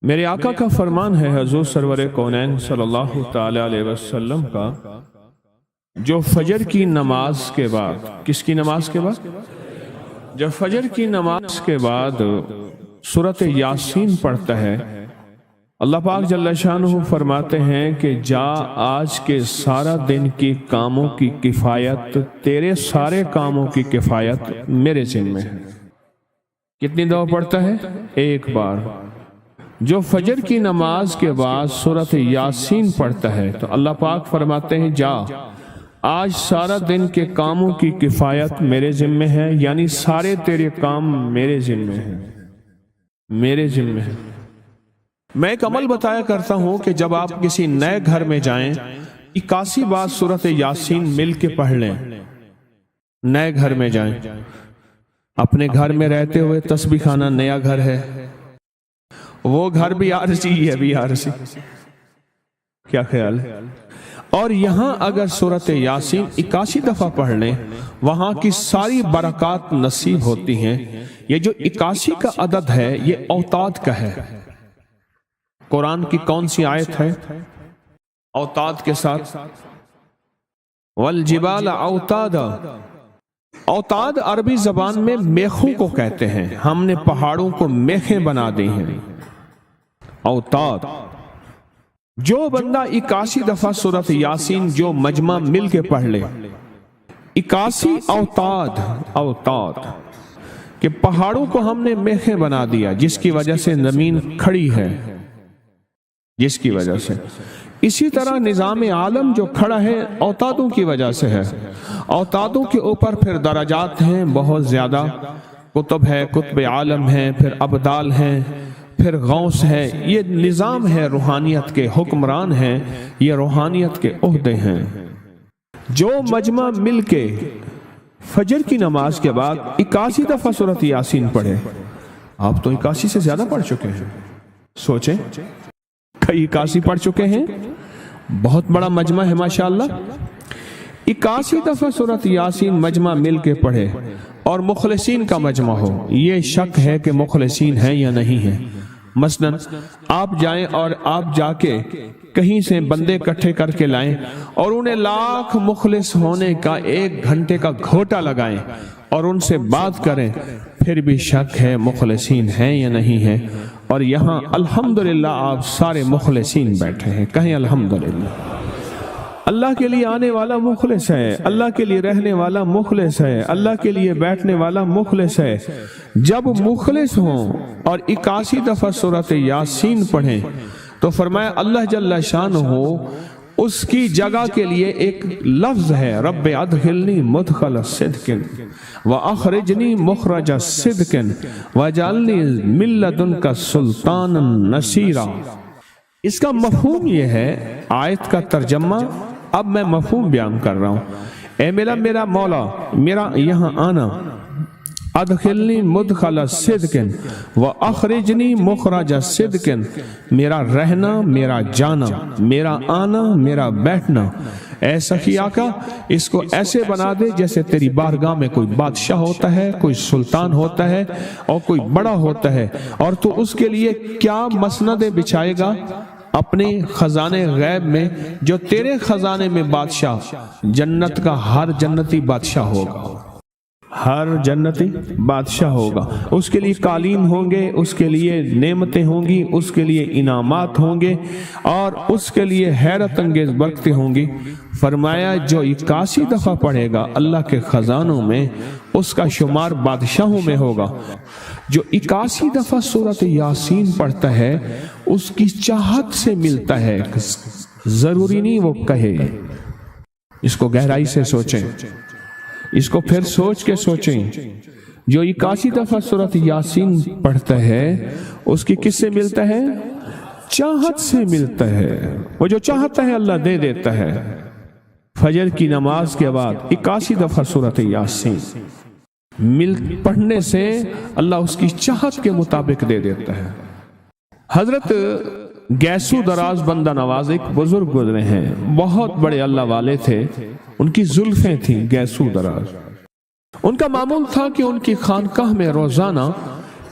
میرے آقا کا فرمان ہے حضور سرور کونین صلی اللہ تعالی علیہ وسلم کا، جو فجر کی نماز کے بعد، کس کی نماز کے بعد؟ جو فجر کی نماز کے بعد سورۃ یاسین پڑھتا ہے، اللہ پاک جل شانہ فرماتے ہیں کہ جا آج کے سارا دن کی کاموں کی کفایت، تیرے سارے کاموں کی کفایت میرے ذمہ ہے۔ کتنی دفعہ پڑھتا ہے؟ ایک بار۔ جو فجر کی نماز کے بعد سورۃ یاسین پڑھتا ہے تو اللہ پاک فرماتے ہیں جا آج سارا دن کے کاموں کی کفایت میرے ذمہ ہے، یعنی سارے تیرے کام میرے ذمہ ہیں، میرے ذمہ ہیں۔ میں ایک عمل بتایا کرتا ہوں کہ جب آپ کسی نئے گھر میں جائیں 81 بار سورۃ یاسین مل کے پڑھ لیں۔ نئے گھر میں جائیں، اپنے گھر میں رہتے ہوئے تسبیح خانہ نیا گھر ہے، وہ گھر بھی عارضی ہے، بھی عارضی، کیا خیال ہے؟ اور یہاں اگر سورۃ یاسین 81 دفعہ پڑھ لیں، وہاں کی ساری برکات نصیب ہوتی ہیں۔ یہ جو 81 کا عدد ہے یہ اوتاد کا ہے۔ قرآن کی کون سی آیت ہے اوتاد کے ساتھ؟ والجبال اوتادا۔ اوتاد عربی زبان میں میخوں کو کہتے ہیں، ہم نے پہاڑوں کو میخیں بنا دی ہیں۔ اوتاد۔ جو بندہ 81 دفعہ سورۃ یاسین جو مجمع مل کے پڑھ لے، 81 اوتاد، اوتاد کہ پہاڑوں کو ہم نے میخیں بنا دیا، جس کی وجہ سے زمین کھڑی ہے، جس کی وجہ سے۔ اسی طرح نظام عالم جو کھڑا ہے اوتادوں کی وجہ سے ہے۔ اوتادوں کے اوپر پھر درجات ہیں بہت زیادہ، قطب ہے، قطب عالم ہے، پھر ابدال ہیں، پھر غوث ہے۔ یہ نظام ہے، روحانیت کے حکمران ہیں، یہ روحانیت کے عہدے ہیں۔ جو مجمع مل کے فجر کی نماز کے بعد 81 دفعہ سورۃ یاسین پڑھے، آپ تو 81 سے زیادہ پڑھ چکے ہیں، سوچیں، کئی 81 پڑھ چکے ہیں، بہت بڑا مجمع ہے ماشاءاللہ۔ 81 دفعہ سورۃ یاسین مجمع مل کے پڑھے اور مخلصین کا مجمع ہو، یہ شک ہے کہ مخلصین ہیں یا نہیں ہیں۔ مثلا آپ جائیں اور آپ جا کے کہیں سے بندے اکٹھے کر کے لائیں اور انہیں لاکھ مخلص ہونے کا 1 گھنٹے کا گھوٹا لگائیں اور ان سے بات کریں، پھر بھی شک ہے مخلصین ہیں یا نہیں ہیں۔ اور یہاں الحمدللہ آپ سارے مخلصین بیٹھے ہیں، کہیں الحمدللہ۔ اللہ کے لیے آنے والا مخلص ہے، اللہ کے لیے رہنے والا مخلص ہے، اللہ کے لیے بیٹھنے والا مخلص ہے۔ جب مخلص ہوں اور 81 دفعہ سورۃ یاسین پڑھیں تو فرمایا اللہ جل شانہ اس کی جگہ کے لیے ایک لفظ ہے، رب ادخلنی مدخل صدق واخرجنی مخرج صدق واجعلنی من لدنک سلطانا نصیرا۔ اس کا مفہوم یہ ہے، آیت کا ترجمہ اب میں مفہوم بیان کر رہا ہوں۔ اے میرا مولا، میرا یہاں آنا، ادخلنی مدخل صدق واخرجنی مخرج صدق، میرا رہنا، میرا جانا، میرا آنا، میرا بیٹھنا، اے سخی آقا اس کو ایسے بنا دے جیسے تیری بارگاہ میں کوئی بادشاہ ہوتا ہے، کوئی سلطان ہوتا ہے اور کوئی بڑا ہوتا ہے، اور تو اس کے لیے کیا مسندیں بچھائے گا اپنے خزانے غیب میں، جو تیرے خزانے میں بادشاہ، جنت کا ہر جنتی بادشاہ ہوگا، ہر جنتی بادشاہ ہوگا۔ اس کے لیے قالین ہوں گے، اس کے لیے نعمتیں ہوں گی، اس کے لیے انعامات ہوں گے، اور اس کے لیے حیرت انگیز برکتیں ہوں گی۔ فرمایا جو 81 دفعہ پڑھے گا اللہ کے خزانوں میں، اس کا شمار بادشاہوں میں ہوگا۔ جو 81 دفعہ سورۃ یاسین پڑھتا ہے اس کی چاہت سے ملتا ہے، ضروری نہیں وہ کہے۔ اس کو گہرائی سے سوچیں، اس کو پھر سوچ کے سوچیں۔ جو 81 دفعہ سورۃ یاسین پڑھتا ہے اس کی کس سے ملتا ہے؟ چاہت سے ملتا ہے۔ وہ جو چاہتا ہے اللہ دے دیتا ہے۔ فجر کی نماز کے بعد 81 دفعہ سورۃ یاسین پڑھنے سے اللہ اس کی چاہت کے مطابق دے دیتا ہے۔ حضرت گیسو دراز بندہ نواز ایک بزرگ گزرے ہیں، بہت بڑے اللہ والے تھے، ان کی زلفیں تھیں گیسو دراز۔ ان کا معمول تھا کہ ان کی خانقاہ میں روزانہ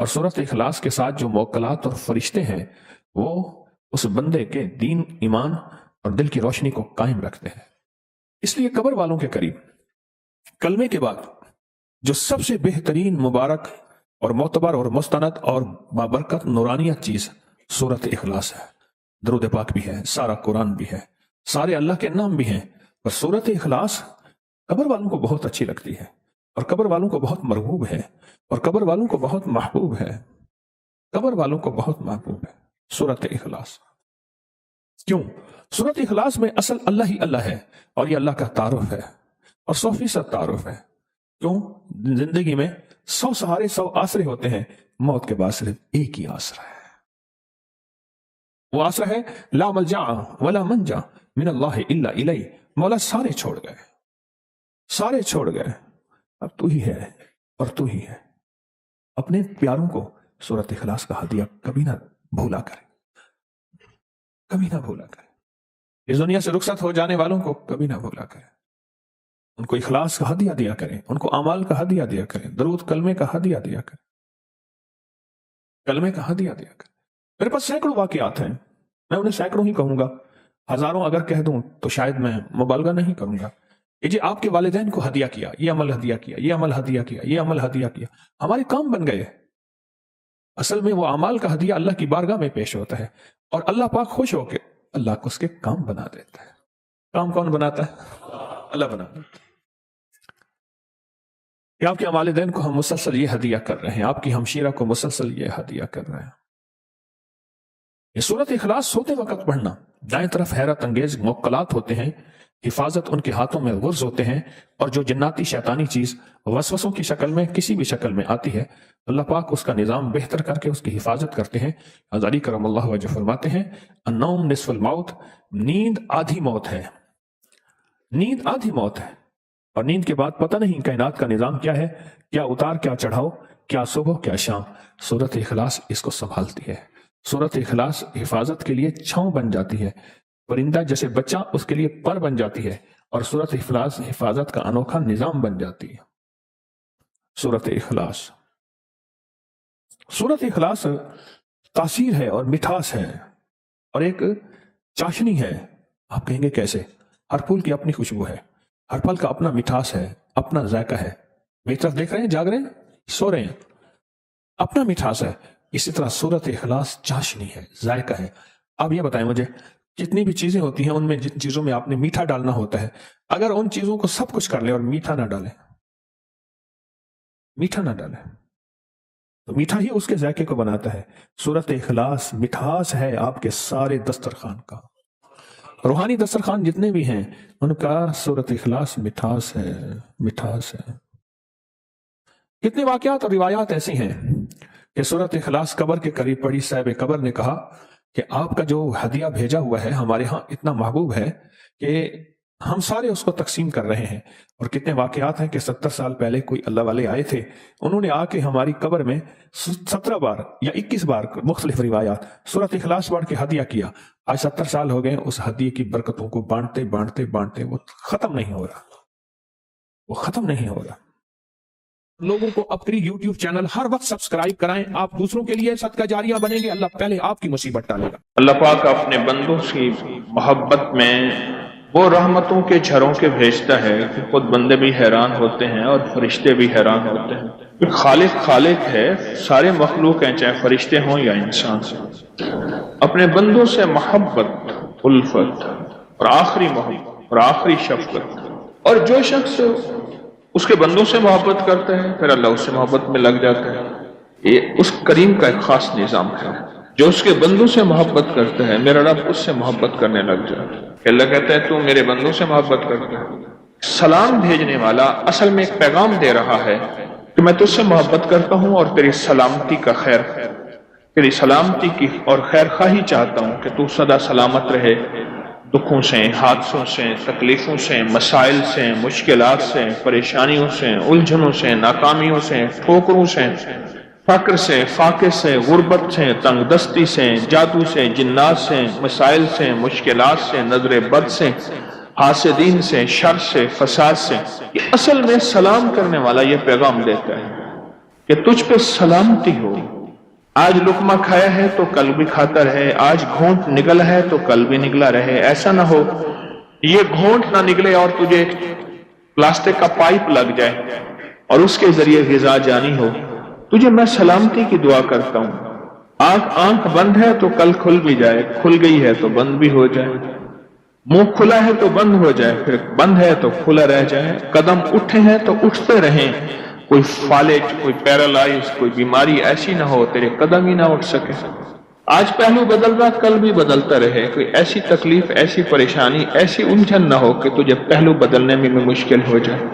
اور سورۃ اخلاص کے ساتھ جو موکلات اور فرشتے ہیں وہ اس بندے کے دین، ایمان اور دل کی روشنی کو قائم رکھتے ہیں۔ اس لیے قبر والوں کے قریب کلمے کے بعد جو سب سے بہترین، مبارک اور معتبر اور مستند اور بابرکت نورانیت چیز سورۃ اخلاص ہے۔ درود پاک بھی ہے، سارا قرآن بھی ہے، سارے اللہ کے نام بھی ہیں، پر سورۃ اخلاص قبر والوں کو بہت اچھی لگتی ہے، اور قبر والوں کو بہت مرغوب ہے، اور قبر والوں کو بہت محبوب ہے، قبر والوں کو بہت محبوب ہے سورۃ اخلاص۔ کیوں؟ سورۃ اخلاص میں اصل اللہ ہی اللہ ہے، اور یہ اللہ کا تعارف ہے، اور 100% تعارف ہے۔ کیوں؟ زندگی میں 100 سہارے، 100 آسرے ہوتے ہیں، موت کے بعد صرف ایک ہی آسرا ہے، وہ آسرا ہے لا ملجا ولا منجا من اللہ الا الیہ۔ مولا سارے چھوڑ گئے، سارے چھوڑ گئے، اب تو ہی ہے اور تو ہی ہے۔ اپنے پیاروں کو سورۃ اخلاص کا ہدیہ کبھی نہ بھولا کرے، کبھی نہ بھولا کرے۔ اس دنیا سے رخصت ہو جانے والوں کو کبھی نہ بھولا کرے، ان کو اخلاص کا ہدیہ دیا کریں، ان کو اعمال کا ہدیہ دیا کریں، درود کلمے کا ہدیہ دیا کریں، کلمے کا ہدیہ دیا کریں۔ میرے پاس سینکڑوں واقعات ہیں، میں انہیں سینکڑوں ہی کہوں گا، ہزاروں اگر کہہ دوں تو شاید میں مبالغہ نہیں کروں گا۔ یہ جی آپ کے والدین کو ہدیہ کیا، یہ عمل ہدیہ کیا، یہ عمل ہدیہ کیا، یہ عمل ہدیہ کیا، ہمارے کام بن گئے۔ اصل میں وہ اعمال کا ہدیہ اللہ کی بارگاہ میں پیش ہوتا ہے، اور اللہ پاک خوش ہو کے اللہ کو اس کے کام بنا دیتا ہے۔ کام کون بناتا ہے؟ اللہ بناتا ہے۔ کہ آپ کے والدین کو ہم مسلسل یہ ہدیہ کر رہے ہیں، آپ کی ہمشیرہ کو مسلسل یہ ہدیہ کر رہے ہیں۔ یہ سورۃ اخلاص سوتے وقت پڑھنا، دائیں طرف حیرت انگیز موکلات ہوتے ہیں، حفاظت ان کے ہاتھوں میں غرز ہوتے ہیں، اور جو جناتی شیطانی چیز وسوسوں کی شکل میں کسی بھی شکل میں آتی ہے، اللہ پاک اس کا نظام بہتر کر کے اس کی حفاظت کرتے ہیں۔ علی کرم اللہ وجہ فرماتے ہیں النوم نصف الموت، نیند آدھی موت ہے، نیند آدھی موت ہے، اور نیند کے بعد پتہ نہیں کائنات کا نظام کیا ہے، کیا اتار کیا چڑھاؤ، کیا صبح کیا شام۔ سورۃ اخلاص اس کو سنبھالتی ہے۔ سورۃ اخلاص حفاظت کے لیے چھاؤں بن جاتی ہے، پرندہ جیسے بچہ اس کے لیے پر بن جاتی ہے، اور سورۃ اخلاص حفاظت کا انوکھا نظام بن جاتی ہے۔ سورۃ اخلاص، سورۃ اخلاص تاثیر ہے اور مٹھاس ہے، اور ایک چاشنی ہے۔ آپ کہیں گے کیسے؟ ہر پھول کی اپنی خوشبو ہے، ہر پھل کا اپنا مٹھاس ہے، اپنا ذائقہ ہے۔ میری طرف دیکھ رہے ہیں، جاگ رہے ہیں، سو رہے ہیں، اپنا مٹھاس ہے۔ اسی طرح سورۃ اخلاص چاشنی ہے، ذائقہ ہے۔ آپ یہ بتائیں مجھے، جتنی بھی چیزیں ہوتی ہیں ان میں جن چیزوں میں آپ نے میٹھا ڈالنا ہوتا ہے، اگر ان چیزوں کو سب کچھ کر لیں اور میٹھا نہ ڈالیں، میٹھا نہ ڈالیں تو میٹھا ہی اس کے ذائقے کو بناتا ہے۔ سورۃ اخلاص مٹھاس ہے آپ کے سارے دسترخوان کا، روحانی دسترخوان جتنے بھی ہیں ان کا سورۃ اخلاص مٹھاس ہے، مٹھاس ہے۔ کتنے واقعات اور روایات ایسی ہیں کہ سورۃ اخلاص قبر کے قریب پڑھی، صاحب قبر نے کہا کہ آپ کا جو ہدیہ بھیجا ہوا ہے ہمارے ہاں اتنا محبوب ہے کہ ہم سارے اس کو تقسیم کر رہے ہیں۔ اور کتنے واقعات ہیں کہ 70 سال پہلے کوئی اللہ والے آئے تھے، انہوں نے آ کے ہماری قبر میں 17 بار یا 21 بار مختلف روایات سورۃ اخلاص پڑھ کے ہدیہ کیا۔ آج 70 سال ہو گئے، اس ہدیے کی برکتوں کو بانٹتے بانٹتے بانٹتے وہ ختم نہیں ہو رہا، وہ ختم نہیں ہو رہا۔ لوگوں کو اپنی یوٹیوب چینل ہر وقت سبسکرائب کرائیں، آپ دوسروں کے لیے صدقہ جاریہ بنیں گے، اللہ پہلے آپ کی مصیبت ٹالے گا۔ اللہ پاک اپنے بندوں کی محبت میں وہ رحمتوں کے جھرونکے بھیجتا ہے کہ خود بندے بھی حیران ہوتے ہیں اور فرشتے بھی حیران ہوتے ہیں۔ خالق ہے، سارے مخلوق ہیں، چاہے فرشتے ہوں یا انسان۔ اپنے بندوں سے محبت، الفت اور آخری محبت اور آخری شفقت، اور جو شخص اس کے بندوں سے محبت کرتا ہے پھر اللہ اس سے محبت میں لگ جاتا ہے۔ یہ اس کریم کا ایک خاص نظام ہے، جو اس کے بندوں سے محبت کرتا ہے میرا رب اس سے محبت کرنے لگ جاتا ہے۔ کہ اللہ کہتا ہے تو میرے بندوں سے محبت کرتا ہے۔ سلام بھیجنے والا اصل میں ایک پیغام دے رہا ہے کہ میں تجھ سے محبت کرتا ہوں اور تیری سلامتی کا خیر، تیری سلامتی کی اور خیر خواہی چاہتا ہوں کہ تو سدا سلامت رہے، دکھوں سے، حادثوں سے، تکلیفوں سے، مسائل سے، مشکلات سے، پریشانیوں سے، الجھنوں سے، ناکامیوں سے، ٹھوکروں سے، فقر سے، فاقے سے، غربت سے، تنگ دستی سے، جادو سے، جنات سے، مسائل سے، مشکلات سے، نظر بد سے، حاسدین سے، شر سے، فساد سے۔ یہ اصل میں سلام کرنے والا یہ پیغام دیتا ہے کہ تجھ پہ سلامتی ہو. آج لقمہ کھایا ہے تو کل بھی کھاتا رہے، آج گھونٹ نگلا ہے تو کل بھی نگلا رہے. ایسا نہ ہو یہ گھونٹ نہ نکلے اور تجھے پلاسٹک کا پائپ لگ جائے اور اس کے ذریعے غذا جانی ہو. تجھے میں سلامتی کی دعا کرتا ہوں. آنکھ بند ہے تو کل کھل بھی جائے، کھل گئی ہے تو بند بھی ہو جائے. منہ کھلا ہے تو بند ہو جائے، پھر بند ہے تو کھلا رہ جائے. قدم اٹھے ہیں تو اٹھتے رہیں. کوئی فالج، کوئی پیرالائز، کوئی بیماری ایسی نہ ہو تیرے قدم ہی نہ اٹھ سکے. آج پہلو بدل رہا کل بھی بدلتا رہے. کوئی ایسی تکلیف، ایسی پریشانی، ایسی الجھن نہ ہو کہ تجھے پہلو بدلنے میں مشکل ہو جائے.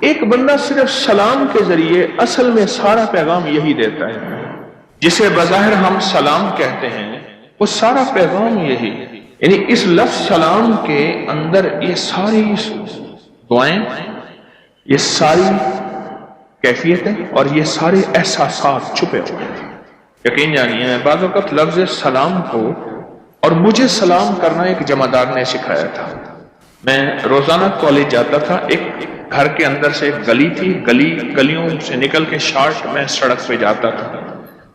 ایک بندہ صرف سلام کے ذریعے اصل میں سارا پیغام یہی دیتا ہے. جسے بظاہر ہم سلام کہتے ہیں وہ سارا پیغام یہی، یعنی اس لفظ سلام کے اندر یہ ساری دعائیں، یہ ساری کیفیتیں اور یہ سارے احساسات چھپے ہوئے ہیں. یقین جانیے بعض اوقات لفظ سلام کو اور مجھے سلام کرنا ایک جمعدار نے سکھایا تھا. میں روزانہ کالج جاتا تھا. ایک گھر کے اندر سے ایک گلی تھی، گلیوں سے نکل کے شارٹ میں سڑک پہ جاتا تھا،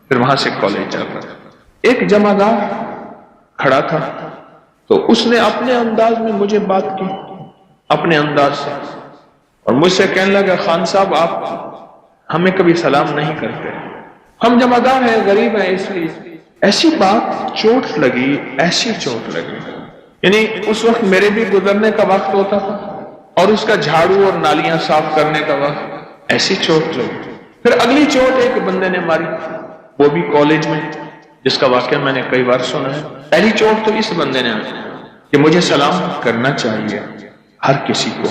پھر وہاں سے کالج جاتا تھا. ایک جمعدار کھڑا تھا تو اس نے اپنے انداز میں مجھے بات کی، اپنے انداز سے، اور مجھ سے کہنے لگا خان صاحب آپ ہمیں کبھی سلام نہیں کرتے، ہم جمعدار ہیں، غریب ہیں، اس لیے. ایسی بات چوٹ لگی، ایسی چوٹ لگی. یعنی اس وقت میرے بھی گزرنے کا وقت ہوتا تھا اور اس کا جھاڑو اور نالیاں صاف کرنے کا وقت. ایسی چوٹ لگی. پھر اگلی چوٹ ایک بندے نے ماری، وہ بھی کالج میں، جس کا واقعہ میں نے کئی بار سنا ہے. پہلی چوٹ تو اس بندے نے کہ مجھے سلام کرنا چاہیے ہر کسی کو.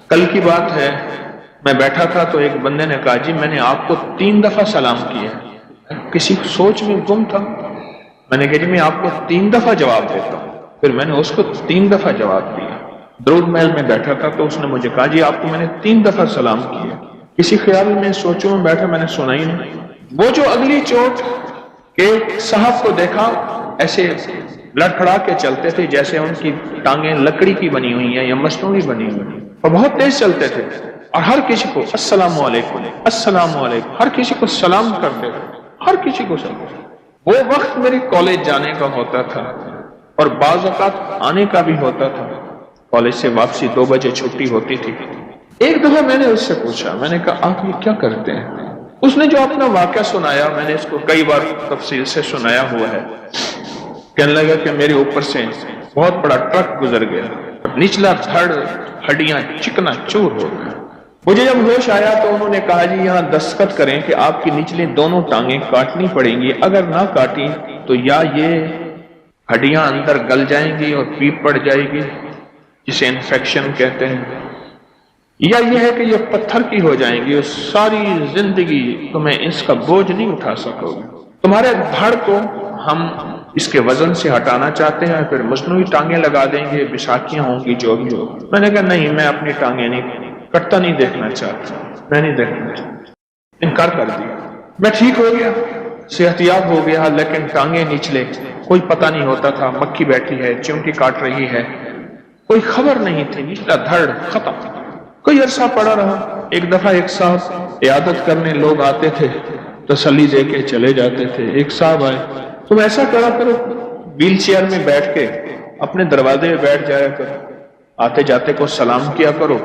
کل کی بات ہے، میں بیٹھا تھا تو ایک بندے نے کہا جی میں نے آپ کو 3 دفعہ سلام کیا. کسی سوچ میں گم تھا. میں نے کہا جی میں آپ کو 3 دفعہ جواب دیتا ہوں. پھر میں نے اس کو 3 دفعہ جواب دیا. درود محل میں بیٹھا تھا تو اس نے مجھے کہا جی آپ کو میں نے 3 دفعہ سلام کیا. کسی خیال میں سوچوں میں بیٹھا، میں نے سنا ہی نہیں. وہ جو اگلی چوٹ کہ صاحب کو دیکھا ایسے لڑکھڑا کے چلتے تھے جیسے ان کی ٹانگیں لکڑی کی بنی ہوئی ہیں یا مصنوعی بنی ہوئی، اور بہت تیز چلتے تھے اور ہر کسی کو السلام علیکم السلام علیکم، ہر کسی کو سلام کرتے تھے، ہر کسی کو سلام. وہ وقت میری کالج جانے کا ہوتا تھا اور بعض اوقات آنے کا بھی ہوتا تھا. کالج سے واپسی 2 بجے چھٹی ہوتی تھی. ایک دفعہ میں نے اس سے پوچھا، میں نے کہا آپ یہ کیا کرتے ہیں؟ اس نے جو اپنا واقعہ سنایا، میں نے اس کو کئی بار تفصیل سے سنایا ہوا ہے. کہنے لگا کہ میرے اوپر سے بہت بڑا ٹرک گزر گیا، نچلا دھڑ ہڈیاں چکنا چور ہو گیا. مجھے جب ہوش آیا تو انہوں نے کہا جی یہاں دستخط کریں کہ آپ کی نچلی دونوں ٹانگیں کاٹنی پڑیں گی، اگر نہ کاٹی تو یا یہ ہڈیاں اندر گل جائیں گی اور پیپ پڑ جائے گی جسے انفیکشن کہتے ہیں، یا یہ ہے کہ یہ پتھر کی ہو جائیں گی اور ساری زندگی تمہیں اس کا بوجھ نہیں اٹھا سکو گے. تمہارے دھڑ کو ہم اس کے وزن سے ہٹانا چاہتے ہیں، پھر مصنوعی ٹانگیں لگا دیں گے، بساکیاں ہوں گی، جو بھی ہوگی. میں نے کہا نہیں، میں اپنی ٹانگیں نہیں کٹتا نہیں دیکھنا چاہتا، میں نہیں دیکھنا چاہتا. انکار کر دیا. میں ٹھیک ہو گیا، صحت یاب ہو گیا، لیکن ٹانگیں نچلے کوئی پتہ نہیں ہوتا تھا مکھی بیٹھی ہے، چیونٹی کاٹ رہی ہے، کوئی خبر نہیں تھی. نچلا دھڑ ختم. کوئی عرصہ پڑا رہا. ایک دفعہ ایک صاحب عیادت کرنے لوگ آتے تھے، تسلی دے کے چلے جاتے تھے. ایک صاحب آئے، تم ایسا کرا کرو ویل چیئر میں بیٹھ کے اپنے دروازے میں بیٹھ جایا کرو، آتے جاتے کو سلام کیا کرو.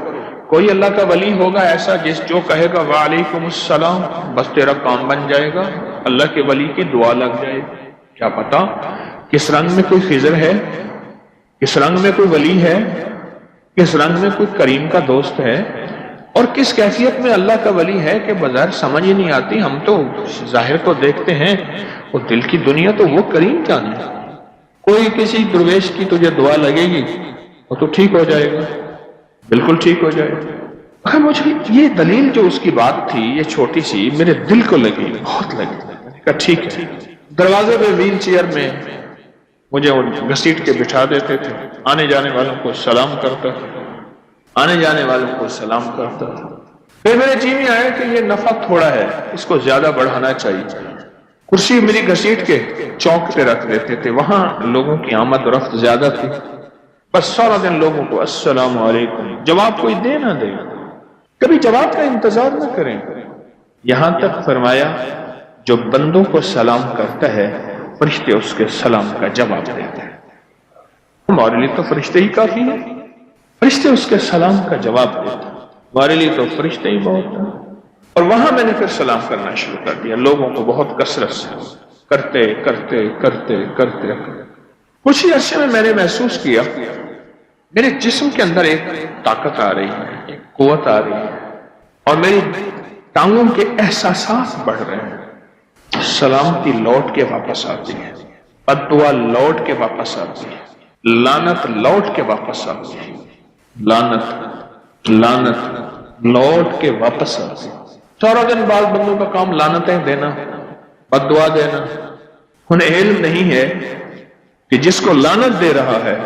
کوئی اللہ کا ولی ہوگا ایسا جو کہے گا وعلیکم السلام، بس تیرا کام بن جائے گا، اللہ کے ولی کی دعا لگ جائے گی. کیا پتا کس رنگ میں کوئی خضر ہے، کس رنگ میں کوئی ولی ہے، کس رنگ میں کوئی کریم کا دوست ہے، اور کس کیفیت میں اللہ کا ولی ہے کہ بظاہر سمجھ ہی نہیں آتی. ہم تو ظاہر کو دیکھتے ہیں، وہ دل کی دنیا تو وہ کریم جانے. کوئی کسی درویش کی تجھے دعا لگے گی وہ تو ٹھیک ہو جائے گا، بالکل ٹھیک ہو جائے گا. مجھے یہ دلیل جو اس کی بات تھی، یہ چھوٹی سی میرے دل کو لگی، بہت لگی. میں نے کہا ٹھیک ہے. دروازے پہ ویل چیئر میں مجھے گھسیٹ کے بٹھا دیتے تھے. آنے جانے والوں کو سلام کرتا تھا، آنے جانے والوں کو سلام کرتا تھا. پھر میرے جی میں آیا کہ یہ نفع تھوڑا ہے، اس کو زیادہ بڑھانا چاہیے. کرسی میری گھسیٹ کے چوک پہ رکھ دیتے تھے، وہاں لوگوں کی آمد و رفت زیادہ تھی. بس سارا دن لوگوں کو السلام علیکم، جواب کوئی دے نہ دے، کبھی جواب کا انتظار نہ کریں. یہاں تک فرمایا جو بندوں کو سلام کرتا ہے فرشتے اس کے سلام کا جواب دیتے ہیں. ہمارے لیے تو فرشتے ہی کافی ہیں، فرشتے اس کے سلام کا جواب دیتے ہیں، ہمارے لیے تو فرشتے ہی بہت ہیں. اور وہاں میں نے پھر سلام کرنا شروع کر دیا، لوگوں کو بہت کثرت سے کرتے کرتے کرتے کرتے کچھ ہی عرصے میں نے محسوس کیا میرے جسم کے اندر ایک طاقت آ رہی ہے، ایک قوت آ رہی ہے، اور میری ٹانگوں کے احساسات بڑھ رہے ہیں. سلامتی لوٹ کے واپس آتی ہے، بددعا لوٹ کے واپس آتی ہے، لعنت لوٹ کے واپس آتی ہے، لعنت لعنت لوٹ کے واپس آتی ہے. سارا دن بعض بندوں کا کام لعنتیں دینا، بددعا دینا. انہیں علم نہیں ہے کہ جس کو لعنت دے رہا ہے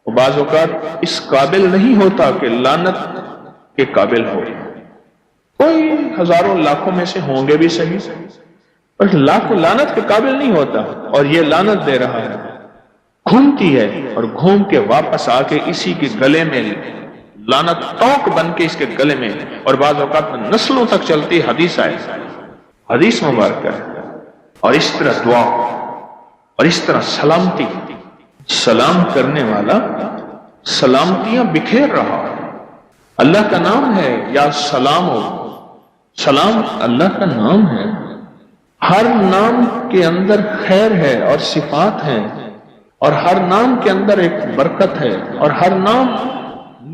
وہ بعض اوقات اس قابل نہیں ہوتا کہ لعنت کے قابل ہو. کوئی ہزاروں لاکھوں میں سے ہوں گے بھی صحیح، پر لاکھوں لعنت کے قابل نہیں ہوتا. اور یہ لعنت دے رہا ہے، گھومتی ہے اور گھوم کے واپس آ کے اسی کے گلے میں لعنت توق بن کے اس کے گلے میں، اور بعض اوقات نسلوں تک چلتی. حدیث آئے، حدیث مبارکہ ہے. اور اس طرح دعا اور اس طرح سلامتی، سلام کرنے والا سلامتیاں بکھیر رہا ہے. اللہ کا نام ہے یا سلام ہو، سلام اللہ کا نام ہے. ہر نام کے اندر خیر ہے اور صفات ہیں، اور ہر نام کے اندر ایک برکت ہے، اور ہر نام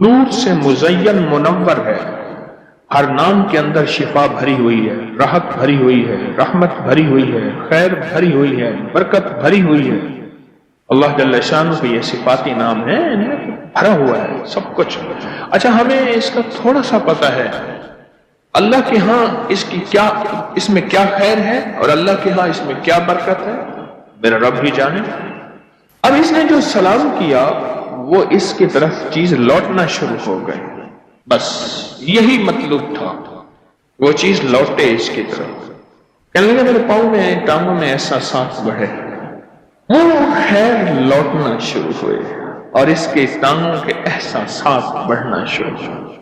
نور سے مزین منور ہے. ہر نام کے اندر شفا بھری ہوئی ہے، راحت بھری ہوئی ہے، رحمت بھری ہوئی ہے، خیر بھری ہوئی ہے، برکت بھری ہوئی ہے. اللہ جل شانہ کے یہ صفاتی نام ہے، بھرا ہوا ہے سب کچھ. اچھا، ہمیں اس کا تھوڑا سا پتہ ہے اللہ کے ہاں اس میں کیا خیر ہے، اور اللہ کے ہاں اس میں کیا برکت ہے، میرا رب بھی جانے. اب اس نے جو سلام کیا وہ اس کی طرف چیز لوٹنا شروع ہو گئی. بس یہی مطلوب تھا، وہ چیز لوٹے اس کی طرف. کہنے لگے میرے پاؤں میں ٹانگوں میں احساسات بڑھے، وہ خیر لوٹنا شروع ہوئے، اور اس کے ٹانگوں کے احساسات بڑھنا شروع ہوئے،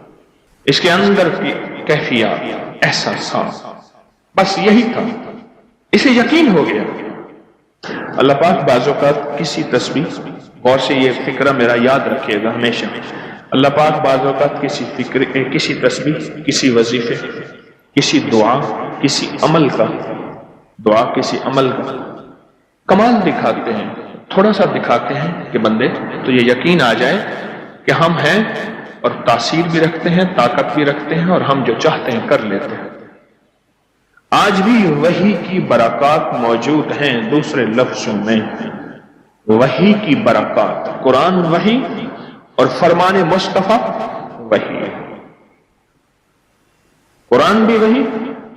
اس کے اندر کی کیفیات، احساسات. بس یہی تھا. اسے یقین ہو گیا. اللہ پاک بعض اوقات کسی تسبیح، غور سے یہ فکرہ میرا یاد رکھیے گا ہمیشہ، اللہ پاک بعض اوقات کسی تسبیح، کسی وظیفے، کسی دعا، کسی عمل کا کمال دکھاتے ہیں، تھوڑا سا دکھاتے ہیں کہ بندے تو یہ یقین آ جائے کہ ہم ہیں، اور تاثیر بھی رکھتے ہیں، طاقت بھی رکھتے ہیں، اور ہم جو چاہتے ہیں کر لیتے ہیں. آج بھی وحی کی برکات موجود ہیں. دوسرے لفظوں میں وحی کی برکات، قرآن وحی اور فرمان مصطفیٰ وحی. قرآن بھی وحی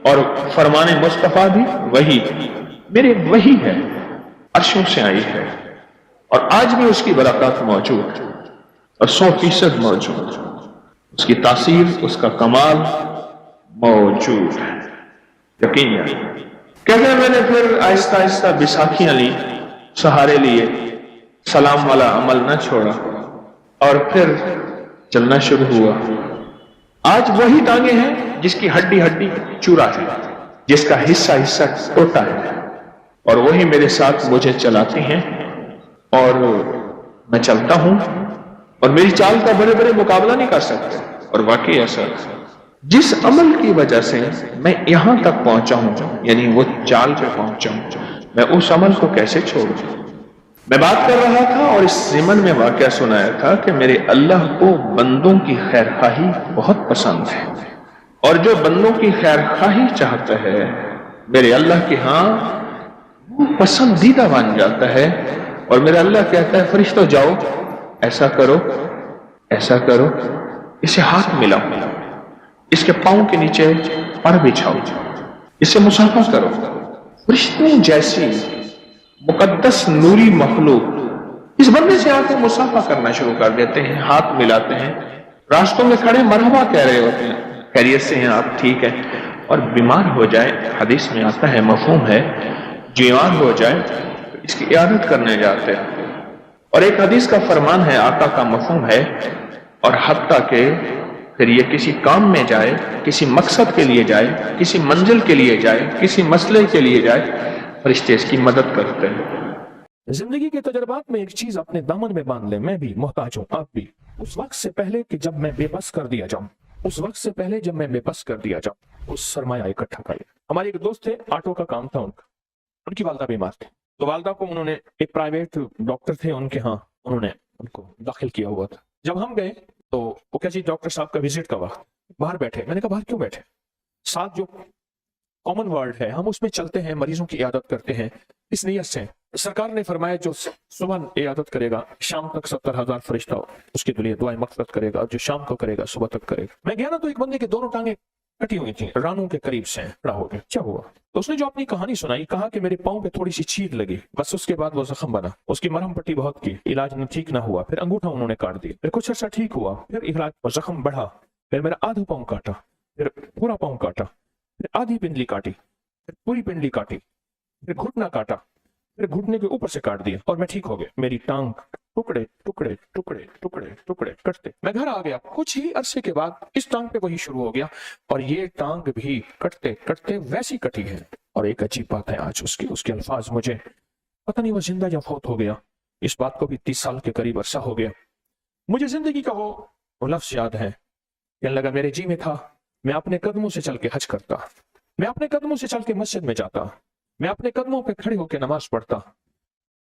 اور فرمان مصطفیٰ بھی وحی. میرے وحی ہے، عرشوں سے آئی ہے، اور آج بھی اس کی برکات موجود اور 100% موجود. اس کی تاثیر، اس کا کمال موجود ہے. یقین ہے. کہتے ہیں میں نے پھر آہستہ آہستہ بیساکھیاں لی، سہارے لیے، سلام والا عمل نہ چھوڑا، اور پھر چلنا شروع ہوا. آج وہی ٹانگیں ہیں جس کی ہڈی ہڈی چورا ہے، جس کا حصہ حصہ ٹوٹا ہے، اور وہی میرے ساتھ مجھے چلاتی ہیں، اور میں چلتا ہوں، اور میری چال کا بڑے بڑے مقابلہ نہیں کر سکتے. اور واقعی ایسا جس عمل کی وجہ سے میں یہاں تک پہنچا ہوں، یعنی وہ چال پہ پہنچا ہوں، میں اس عمل کو کیسے چھوڑوں. میں بات کر رہا تھا اور اس ضمن میں واقعہ سنایا تھا کہ میرے اللہ کو بندوں کی خیر خواہی بہت پسند ہے، اور جو بندوں کی خیر خواہی چاہتا ہے میرے اللہ کے ہاں وہ پسندیدہ بن جاتا ہے. اور میرا اللہ کہتا ہے فرشتوں جاؤ، ایسا کرو، ایسا کرو، اسے ہاتھ ملاؤ، اس کے پاؤں کے نیچے پر بچھاؤ، اسے مصافحہ کرو. فرشتوں جیسی مقدس نوری مخلوق اس بندے سے آ کے مصافحہ کرنا شروع کر دیتے ہیں، ہاتھ ملاتے ہیں، راستوں میں کھڑے مرحبا کہہ رہے ہوتے ہیں، خیریت سے ہیں آپ، ٹھیک ہے. اور بیمار ہو جائے، حدیث میں آتا ہے، مفہوم ہے، بیمار ہو جائے اس کی عیادت کرنے جاتے ہیں. اور ایک حدیث کا فرمان ہے، آقا کا مفہوم ہے، اور حتیٰ کہ پھر یہ کسی کام میں جائے، کسی مقصد کے لیے جائے، کسی منزل کے لیے جائے، کسی مسئلے کے لیے جائے، فرشتے اس کی مدد کرتے ہیں۔ زندگی کے تجربات میں ایک چیز اپنے دامن میں باندھ لیں، میں بھی محتاج ہوں، آپ بھی، اس وقت سے پہلے کہ جب میں بے بس کر دیا جاؤں، اس وقت سے پہلے جب میں بے بس کر دیا جاؤں، اس سرمایہ اکٹھا کر لیں۔ ہمارے ایک دوست تھے، آٹو کا کام تھا ان کی والدہ بیمار تھی، تو والدہ کو انہوں نے ایک پرائیویٹ ڈاکٹر تھے ان کے ہاں، انہوں نے ان کو داخل کیا ہوا تھا۔ جب ہم گئے تو وہ کہا جی ڈاکٹر صاحب کا وزٹ کا وقت، باہر بیٹھے۔ میں نے کہا باہر کیوں بیٹھے؟ ساتھ جو کامن ورڈ ہے ہم اس میں چلتے ہیں، مریضوں کی عیادت کرتے ہیں اس نیت سے۔ سرکار نے فرمایا جو صبح عیادت کرے گا شام تک 70,000 فرشتہ اس کے لیے دعائیں مغفرت کرے گا، اور جو شام کو کرے گا صبح تک کرے گا۔ میں گیا نا تو ایک بندے کے دونوں ٹانگیں کٹی ہوئی تھیں، رانوں کے قریب سے کھڑا ہو گیا۔ کیا ہوا؟ تو اس نے جو اپنی کہانی سنائی، کہا کہ میرے پاؤں پہ تھوڑی سی چیر لگی، بس اس کے بعد وہ زخم بنا، اس کی مرہم پٹی بہت کی، علاج ٹھیک نہ ہوا، پھر انگوٹھا انہوں نے کاٹ دیا، پھر کچھ عرصہ ٹھیک ہوا، پھر علاج اور زخم بڑھا، پھر میرا آدھا پاؤں کاٹا، پھر پورا پاؤں کاٹا، پھر آدھی پنڈلی کاٹی، پھر پوری پنڈلی کاٹی، پھر گھٹنا کاٹا، پھر گھٹنے کے اوپر سے کاٹ دیا، اور میں ٹھیک ہو گیا۔ میری ٹانگ ٹکڑے ٹکڑے ٹکڑے ٹکڑے ٹکڑے کٹتے، میں گھر آ گیا۔ کچھ ہی عرصے کے بعد اس ٹانگ پہ وہی شروع ہو گیا، اور یہ ٹانگ بھی کٹتے کٹتے ویسی کٹی ہے۔ اور ایک عجیب بات ہے، آج اس کے الفاظ مجھے پتہ نہیں وہ زندہ یا فوت ہو گیا، اس بات کو بھی 30 سال کے قریب عرصہ ہو گیا۔ مجھے زندگی کا وہ لفظ یاد ہے، کہنے لگا میرے جی میں تھا میں اپنے قدموں سے چل کے حج کرتا، میں اپنے قدموں سے چل کے مسجد میں جاتا، میں اپنے قدموں پہ کھڑے ہو کے نماز پڑھتا،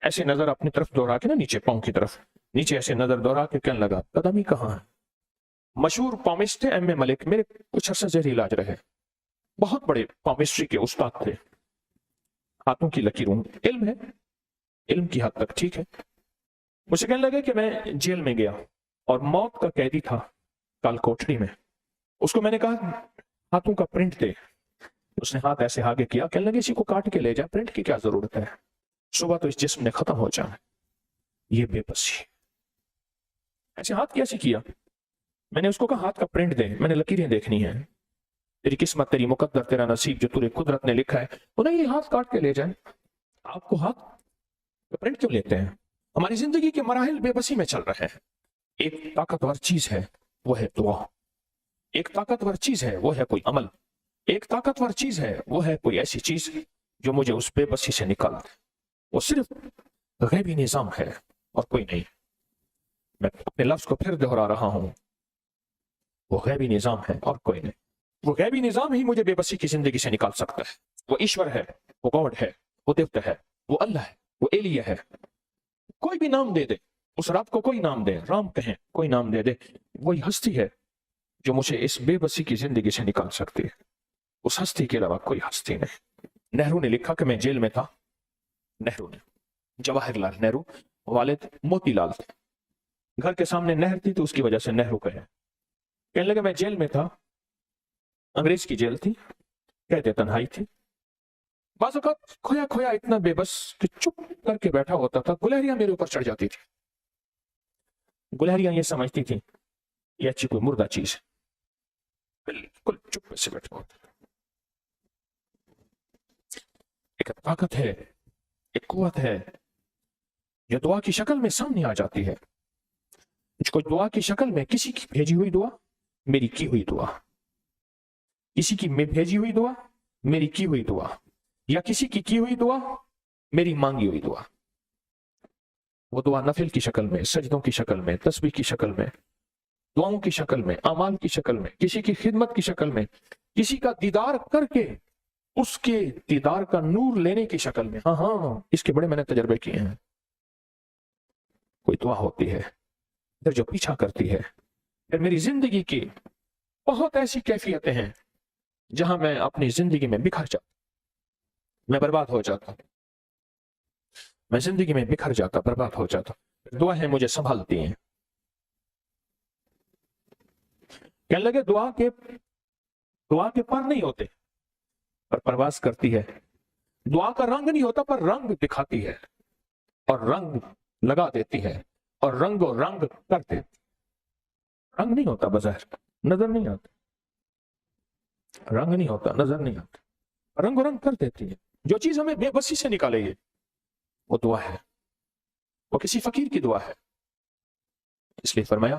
ایسے نظر اپنی طرف دوڑا کے نا، نیچے پاؤں کی طرف، نیچے ایسے نظر دوڑا کے کہنے لگا قدم ہی کہاں ہے۔ مشہور پامسٹ تھے ایم اے ملک، میرے کچھ عرصہ زہری علاج رہے، بہت بڑے پامسٹری کے استاد تھے، ہاتھوں کی لکیروں، علم ہے، علم کی حد تک ٹھیک ہے۔ مجھے کہنے لگے کہ میں جیل میں گیا اور موت کا قیدی تھا کال کوٹری میں، اس کو میں نے کہا ہاتھوں کا پرنٹ دے، اس نے ہاتھ ایسے آگے کیا، کہنے لگے اسی کو کاٹ کے لے جا، پرنٹ کی کیا ضرورت ہے، صبح تو اس جسم نے ختم ہو جانا۔ یہ بے بسی، ایسے ہاتھ کیسے کیا؟ میں نے اس کو کہا ہاتھ کا پرنٹ دے، میں نے لکیریں دیکھنی ہیں، تیری قسمت، تیری مقدر، تیرا نصیب جو تیری قدرت نے لکھا ہے، وہ نہیں یہ ہاتھ کاٹ کے لے جائیں۔ آپ کو ہاتھ کا پرنٹ کیوں لیتے ہیں؟ ہماری زندگی کے مراحل بے بسی میں چل رہے ہیں۔ ایک طاقتور چیز ہے وہ ہے دعا، ایک طاقتور چیز ہے وہ ہے کوئی عمل، ایک طاقتور چیز ہے وہ ہے کوئی ایسی چیز جو مجھے اس بے بسی سے نکال دے۔ وہ صرف غیبی نظام ہے اور کوئی نہیں۔ میں اپنے لفظ کو پھر دہرا رہا ہوں، وہ غیبی نظام ہے اور کوئی نہیں۔ وہ غیبی نظام ہی مجھے بے بسی کی زندگی سے نکال سکتا ہے۔ وہ ایشور ہے، وہ گاڈ ہے، وہ دیوتا ہے، وہ اللہ ہے، وہ ایلیہ ہے، کوئی بھی نام دے دے، اس رب کو کوئی نام دے، رام کہیں، کوئی نام دے دے، وہی ہستی ہے جو مجھے اس بے بسی کی زندگی سے نکال سکتی ہے۔ اس ہستی کے علاوہ کوئی ہستی نہیں۔ نہرو نے لکھا کہ میں جیل میں تھا، نہرو نے، جواہر لال نہرو، والد موتی لال تھے، گھر کے سامنے نہر تھی تو اس کی وجہ سے نہرو کہے۔ کہنے لگا میں جیل میں تھا، انگریز کی جیل تھی، کہتے تنہائی تھی، بعض اوقات کھویا کھویا اتنا بے بس کہ چپ کر کے بیٹھا ہوتا تھا، گلہریاں میرے اوپر چڑھ جاتی تھی، گلہریاں یہ سمجھتی تھی یہ اچھی کوئی مردہ چیز ہے، بالکل چپ سے بیٹھا ہوتا تھا۔ ایک طاقت ہے، ایک قوت ہے جو دعا کی شکل میں سامنے آ جاتی ہے، مجھ کو دعا کی شکل میں کسی کی بھیجی ہوئی دعا، میری کی ہوئی دعا، کسی کی بھیجی ہوئی دعا، میری کی ہوئی دعا، یا کسی کی ہوئی دعا، میری مانگی ہوئی دعا۔ وہ دعا نفل کی شکل میں، سجدوں کی شکل میں، تسبیح کی شکل میں، دعاؤں کی شکل میں، اعمال کی شکل میں، کسی کی خدمت کی شکل میں، کسی کا دیدار کر کے اس کے دیدار کا نور لینے کی شکل میں۔ ہاں اس کے بڑے میں نے تجربے کیے ہیں۔ کوئی دعا ہوتی ہے پھر جو پیچھا کرتی ہے، پھر میری زندگی کی بہت ایسی کیفیتیں ہیں جہاں میں اپنی زندگی میں بکھر جاتا، میں برباد ہو جاتا، میں زندگی میں بکھر جاتا، برباد ہو جاتا، دعائیں مجھے سنبھالتی ہیں۔ کہنے لگے دعا کے پر نہیں ہوتے پر پرواز کرتی ہے، دعا کا رنگ نہیں ہوتا پر رنگ دکھاتی ہے، اور رنگ لگا دیتی ہے، اور رنگ و رنگ کر دیتی۔ رنگ نہیں ہوتا بظاہر، نظر نہیں آتا، رنگ نہیں ہوتا، نظر نہیں آتا، رنگ و رنگ کر دیتی ہے۔ جو چیز ہمیں بے بسی سے نکالے گی وہ دعا ہے، وہ کسی فقیر کی دعا ہے۔ اس لیے فرمایا